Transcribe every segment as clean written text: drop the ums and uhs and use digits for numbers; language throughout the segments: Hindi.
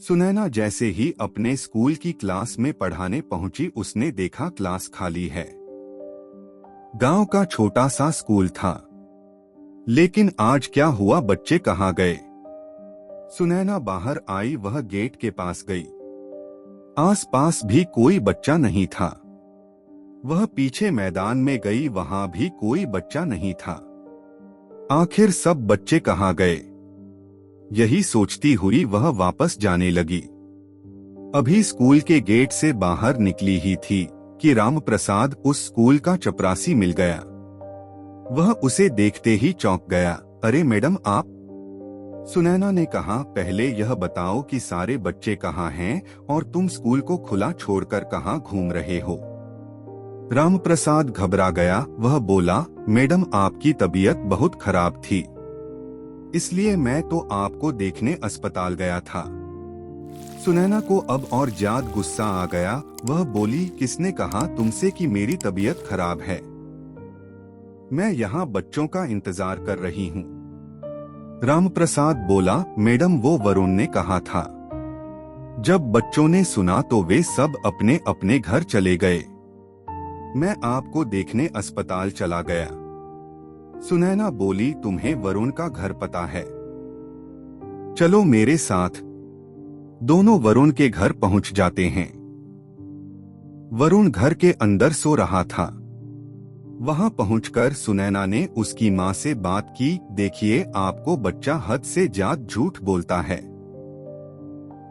सुनैना जैसे ही अपने स्कूल की क्लास में पढ़ाने पहुंची, उसने देखा क्लास खाली है। गांव का छोटा सा स्कूल था, लेकिन आज क्या हुआ, बच्चे कहाँ गए? सुनैना बाहर आई, वह गेट के पास गई। आसपास भी कोई बच्चा नहीं था। वह पीछे मैदान में गई, वहां भी कोई बच्चा नहीं था। आखिर सब बच्चे कहाँ गए? यही सोचती हुई वह वापस जाने लगी। अभी स्कूल के गेट से बाहर निकली ही थी कि रामप्रसाद उस स्कूल का चपरासी मिल गया। वह उसे देखते ही चौंक गया। अरे मैडम, आप? सुनैना ने कहा, पहले यह बताओ कि सारे बच्चे कहाँ हैं और तुम स्कूल को खुला छोड़कर कहाँ घूम रहे हो? रामप्रसाद घबरा गया। वह बोला, मैडम, आपकी तबीयत बहुत खराब थी, इसलिए मैं तो आपको देखने अस्पताल गया था। सुनैना को अब और ज्यादा गुस्सा आ गया। वह बोली, किसने कहा तुमसे कि मेरी तबीयत खराब है? मैं यहाँ बच्चों का इंतजार कर रही हूँ। रामप्रसाद बोला, मैडम, वो वरुण ने कहा था। जब बच्चों ने सुना तो वे सब अपने अपने घर चले गए। मैं आपको देखने अस्पताल चला गया। सुनैना बोली, तुम्हें वरुण का घर पता है? चलो मेरे साथ। दोनों वरुण के घर पहुंच जाते हैं। वरुण घर के अंदर सो रहा था। वहां पहुंचकर सुनैना ने उसकी मां से बात की। देखिए, आपको बच्चा हद से ज्यादा झूठ बोलता है।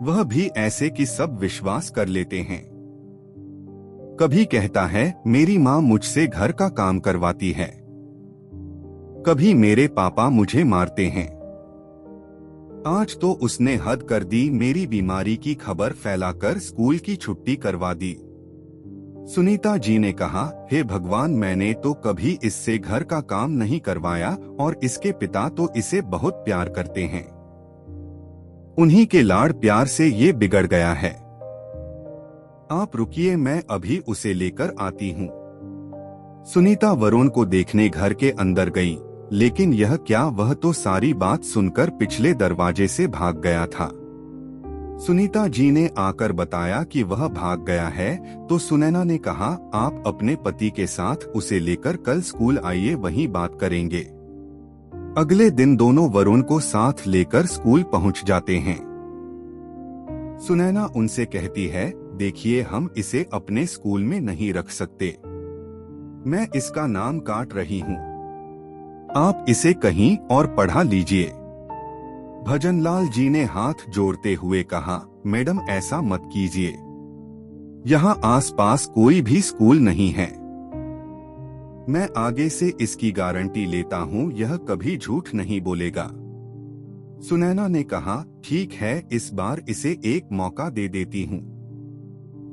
वह भी ऐसे कि सब विश्वास कर लेते हैं। कभी कहता है मेरी मां मुझसे घर का काम करवाती है, कभी मेरे पापा मुझे मारते हैं। आज तो उसने हद कर दी, मेरी बीमारी की खबर फैलाकर स्कूल की छुट्टी करवा दी। सुनीता जी ने कहा, हे भगवान, मैंने तो कभी इससे घर का काम नहीं करवाया और इसके पिता तो इसे बहुत प्यार करते हैं। उन्हीं के लाड़ प्यार से ये बिगड़ गया है। आप रुकिए, मैं अभी उसे लेकर आती हूँ। सुनीता वरुण को देखने घर के अंदर गई, लेकिन यह क्या, वह तो सारी बात सुनकर पिछले दरवाजे से भाग गया था। सुनीता जी ने आकर बताया कि वह भाग गया है, तो सुनैना ने कहा, आप अपने पति के साथ उसे लेकर कल स्कूल आइए, वहीं बात करेंगे। अगले दिन दोनों वरुण को साथ लेकर स्कूल पहुंच जाते हैं। सुनैना उनसे कहती है, देखिए, हम इसे अपने स्कूल में नहीं रख सकते। मैं इसका नाम काट रही हूँ। आप इसे कहीं और पढ़ा लीजिए। भजनलाल जी ने हाथ जोड़ते हुए कहा, मैडम, ऐसा मत कीजिए। यहाँ आसपास कोई भी स्कूल नहीं है। मैं आगे से इसकी गारंटी लेता हूँ, यह कभी झूठ नहीं बोलेगा। सुनैना ने कहा, ठीक है, इस बार इसे एक मौका दे देती हूँ,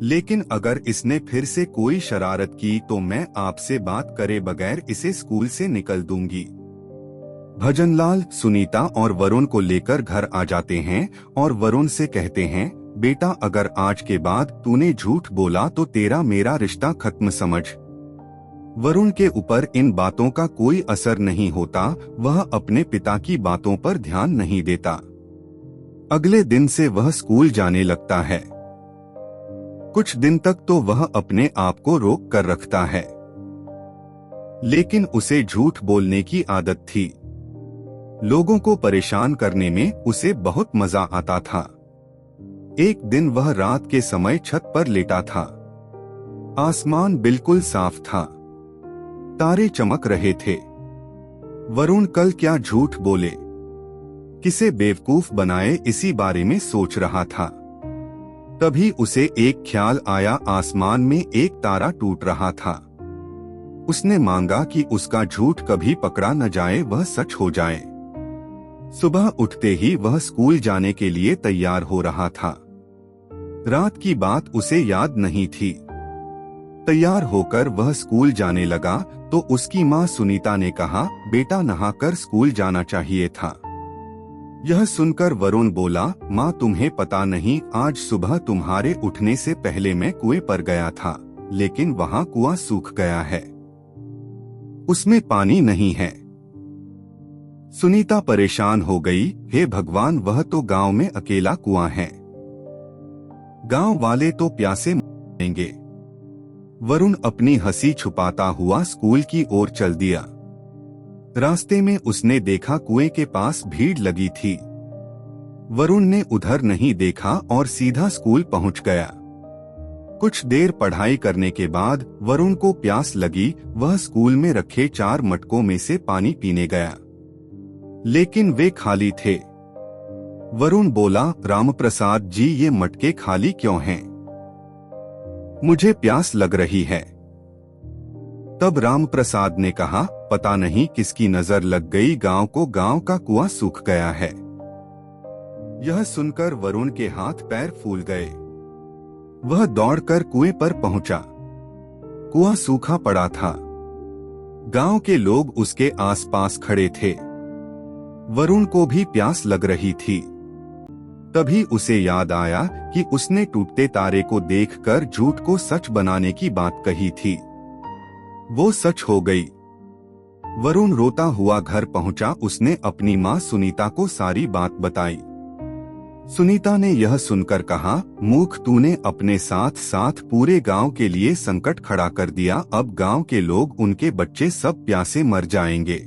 लेकिन अगर इसने फिर से कोई शरारत की तो मैं आपसे बात करे बगैर इसे स्कूल से निकल दूंगी। भजनलाल सुनीता और वरुण को लेकर घर आ जाते हैं और वरुण से कहते हैं, बेटा, अगर आज के बाद तूने झूठ बोला तो तेरा मेरा रिश्ता खत्म समझ। वरुण के ऊपर इन बातों का कोई असर नहीं होता। वह अपने पिता की बातों पर ध्यान नहीं देता। अगले दिन से वह स्कूल जाने लगता है। कुछ दिन तक तो वह अपने आप को रोक कर रखता है, लेकिन उसे झूठ बोलने की आदत थी। लोगों को परेशान करने में उसे बहुत मजा आता था। एक दिन वह रात के समय छत पर लेटा था। आसमान बिल्कुल साफ था, तारे चमक रहे थे। वरुण कल क्या झूठ बोले, किसे बेवकूफ बनाए, इसी बारे में सोच रहा था। तभी उसे एक ख्याल आया, आसमान में एक तारा टूट रहा था। उसने मांगा कि उसका झूठ कभी पकड़ा न जाए, वह सच हो जाए। सुबह उठते ही वह स्कूल जाने के लिए तैयार हो रहा था। रात की बात उसे याद नहीं थी। तैयार होकर वह स्कूल जाने लगा तो उसकी मां सुनीता ने कहा, बेटा, नहाकर स्कूल जाना चाहिए था। यह सुनकर वरुण बोला, मां, तुम्हें पता नहीं, आज सुबह तुम्हारे उठने से पहले मैं कुएं पर गया था, लेकिन वहां कुआं सूख गया है, उसमें पानी नहीं है। सुनीता परेशान हो गई, हे भगवान, वह तो गांव में अकेला कुआं है, गांव वाले तो प्यासे मरेंगे। वरुण अपनी हंसी छुपाता हुआ स्कूल की ओर चल दिया। रास्ते में उसने देखा कुएं के पास भीड़ लगी थी। वरुण ने उधर नहीं देखा और सीधा स्कूल पहुंच गया। कुछ देर पढ़ाई करने के बाद वरुण को प्यास लगी। वह स्कूल में रखे 4 मटकों में से पानी पीने गया, लेकिन वे खाली थे। वरुण बोला, रामप्रसाद जी, ये मटके खाली क्यों हैं? मुझे प्यास लग रही है। तब रामप्रसाद ने कहा, पता नहीं किसकी नजर लग गई, गांव का कुआं सूख गया है। यह सुनकर वरुण के हाथ पैर फूल गए। वह दौड़कर कुएं पर पहुंचा। कुआं सूखा पड़ा था। गांव के लोग उसके आसपास खड़े थे। वरुण को भी प्यास लग रही थी। तभी उसे याद आया कि उसने टूटते तारे को देखकर झूठ को सच बनाने की बात कही थी। वो सच हो गई। वरुण रोता हुआ घर पहुंचा। उसने अपनी मां सुनीता को सारी बात बताई। सुनीता ने यह सुनकर कहा, मूर्ख, तूने अपने साथ साथ पूरे गांव के लिए संकट खड़ा कर दिया। अब गांव के लोग, उनके बच्चे सब प्यासे मर जाएंगे।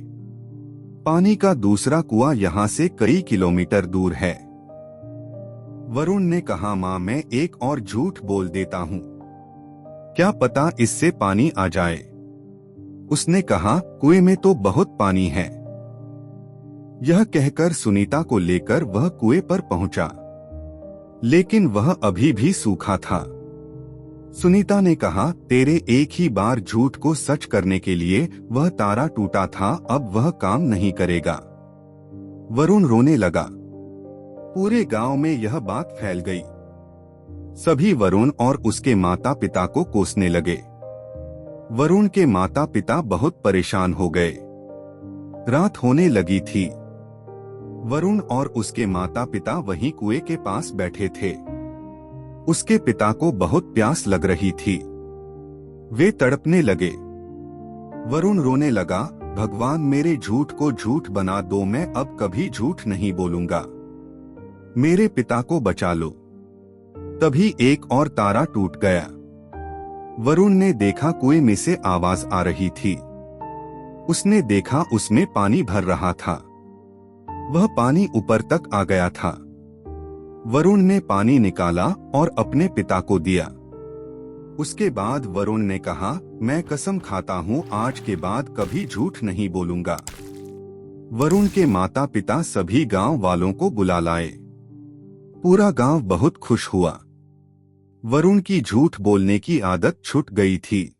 पानी का दूसरा कुआं यहाँ से कई किलोमीटर दूर है। वरुण ने कहा, मां, मैं एक और झूठ बोल देता हूँ, क्या पता इससे पानी आ जाए। उसने कहा, कुएं में तो बहुत पानी है। यह कहकर सुनीता को लेकर वह कुएं पर पहुंचा, लेकिन वह अभी भी सूखा था। सुनीता ने कहा, तेरे एक ही बार झूठ को सच करने के लिए वह तारा टूटा था, अब वह काम नहीं करेगा। वरुण रोने लगा। पूरे गांव में यह बात फैल गई। सभी वरुण और उसके माता पिता को कोसने लगे। वरुण के माता पिता बहुत परेशान हो गए। रात होने लगी थी। वरुण और उसके माता पिता वहीं कुएं के पास बैठे थे। उसके पिता को बहुत प्यास लग रही थी। वे तड़पने लगे। वरुण रोने लगा, भगवान, मेरे झूठ को झूठ बना दो, मैं अब कभी झूठ नहीं बोलूंगा। मेरे पिता को बचा लो। तभी एक और तारा टूट गया। वरुण ने देखा कुएं में से आवाज आ रही थी। उसने देखा उसमें पानी भर रहा था। वह पानी ऊपर तक आ गया था। वरुण ने पानी निकाला और अपने पिता को दिया। उसके बाद वरुण ने कहा, मैं कसम खाता हूँ, आज के बाद कभी झूठ नहीं बोलूंगा। वरुण के माता पिता सभी गांव वालों को बुला लाए। पूरा गांव बहुत खुश हुआ। वरुण की झूठ बोलने की आदत छूट गई थी।